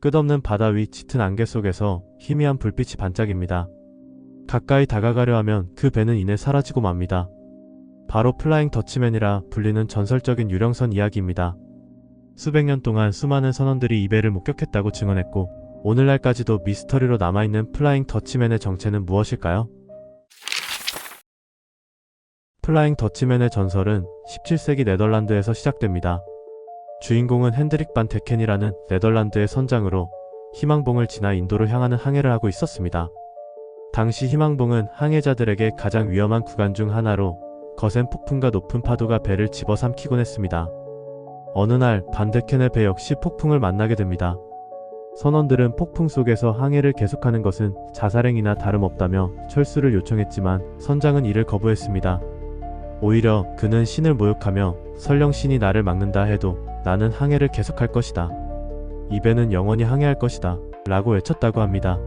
끝없는 바다 위 짙은 안개 속에서 희미한 불빛이 반짝입니다. 가까이 다가가려 하면 그 배는 이내 사라지고 맙니다. 바로 플라잉 더치맨이라 불리는 전설적인 유령선 이야기입니다. 수백 년 동안 수많은 선원들이 이 배를 목격했다고 증언했고 오늘날까지도 미스터리로 남아있는 플라잉 더치맨의 정체는 무엇일까요? 플라잉 더치맨의 전설은 17세기 네덜란드에서 시작됩니다. 주인공은 핸드릭 반 데켄이라는 네덜란드의 선장으로 희망봉을 지나 인도로 향하는 항해를 하고 있었습니다. 당시 희망봉은 항해자들에게 가장 위험한 구간 중 하나로 거센 폭풍과 높은 파도가 배를 집어삼키곤 했습니다. 어느 날 반 데켄의 배 역시 폭풍을 만나게 됩니다. 선원들은 폭풍 속에서 항해를 계속하는 것은 자살행위나 다름없다며 철수를 요청했지만 선장은 이를 거부했습니다. 오히려 그는 신을 모욕하며 설령 신이 나를 막는다 해도 나는 항해를 계속할 것이다. 이 배는 영원히 항해할 것이다. 라고 외쳤다고 합니다.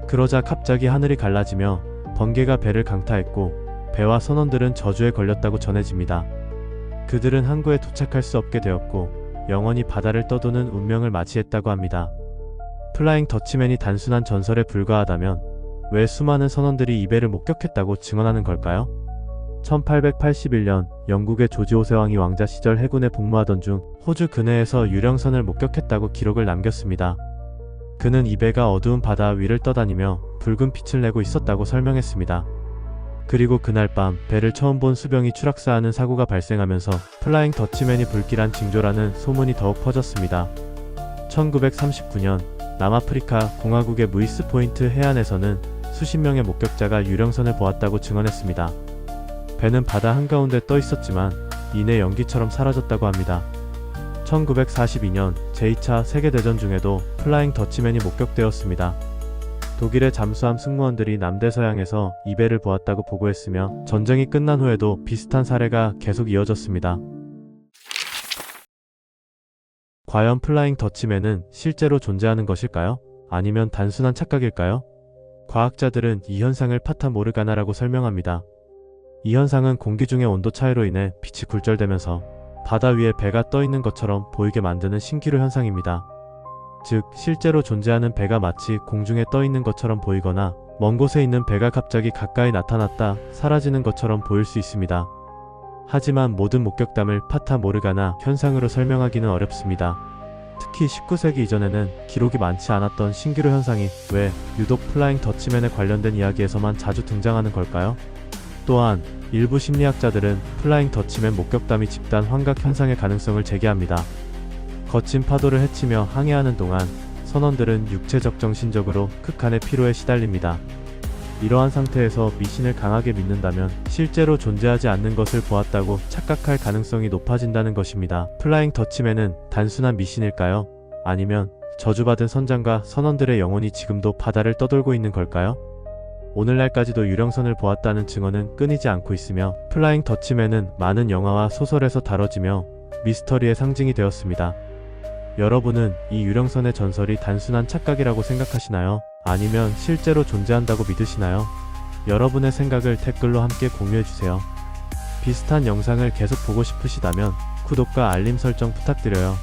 그러자 갑자기 하늘이 갈라지며 번개가 배를 강타했고 배와 선원들은 저주에 걸렸다고 전해집니다. 그들은 항구에 도착할 수 없게 되었고 영원히 바다를 떠도는 운명을 맞이했다고 합니다. 플라잉 더치맨이 단순한 전설에 불과하다면 왜 수많은 선원들이 이 배를 목격했다고 증언하는 걸까요? 1881년 영국의 조지 5세 왕이 왕자 시절 해군에 복무하던 중 호주 근해에서 유령선을 목격했다고 기록을 남겼습니다. 그는 이 배가 어두운 바다 위를 떠다니며 붉은 빛을 내고 있었다고 설명했습니다. 그리고 그날 밤 배를 처음 본 수병이 추락사하는 사고가 발생하면서 플라잉 더치맨이 불길한 징조라는 소문이 더욱 퍼졌습니다. 1939년 남아프리카 공화국의 무이스 포인트 해안에서는 수십 명의 목격자가 유령선을 보았다고 증언했습니다. 배는 바다 한가운데 떠 있었지만 이내 연기처럼 사라졌다고 합니다. 1942년 제2차 세계대전 중에도 플라잉 더치맨이 목격되었습니다. 독일의 잠수함 승무원들이 남대서양에서 이 배를 보았다고 보고했으며 전쟁이 끝난 후에도 비슷한 사례가 계속 이어졌습니다. 과연 플라잉 더치맨은 실제로 존재하는 것일까요? 아니면 단순한 착각일까요? 과학자들은 이 현상을 파타 모르가나라고 설명합니다. 이 현상은 공기 중의 온도 차이로 인해 빛이 굴절되면서 바다 위에 배가 떠 있는 것처럼 보이게 만드는 신기루 현상입니다. 즉, 실제로 존재하는 배가 마치 공중에 떠 있는 것처럼 보이거나 먼 곳에 있는 배가 갑자기 가까이 나타났다 사라지는 것처럼 보일 수 있습니다. 하지만 모든 목격담을 파타 모르가나 현상으로 설명하기는 어렵습니다. 특히 19세기 이전에는 기록이 많지 않았던 신기루 현상이 왜 유독 플라잉 더치맨에 관련된 이야기에서만 자주 등장하는 걸까요? 또한 일부 심리학자들은 플라잉 더치맨 목격담이 집단 환각 현상의 가능성을 제기합니다. 거친 파도를 헤치며 항해하는 동안 선원들은 육체적 정신적으로 극한의 피로에 시달립니다. 이러한 상태에서 미신을 강하게 믿는다면 실제로 존재하지 않는 것을 보았다고 착각할 가능성이 높아진다는 것입니다. 플라잉 더치맨은 단순한 미신일까요? 아니면 저주받은 선장과 선원들의 영혼이 지금도 바다를 떠돌고 있는 걸까요? 오늘날까지도 유령선을 보았다는 증언은 끊이지 않고 있으며 플라잉 더치맨은 많은 영화와 소설에서 다뤄지며 미스터리의 상징이 되었습니다. 여러분은 이 유령선의 전설이 단순한 착각이라고 생각하시나요? 아니면 실제로 존재한다고 믿으시나요? 여러분의 생각을 댓글로 함께 공유해주세요. 비슷한 영상을 계속 보고 싶으시다면 구독과 알림 설정 부탁드려요.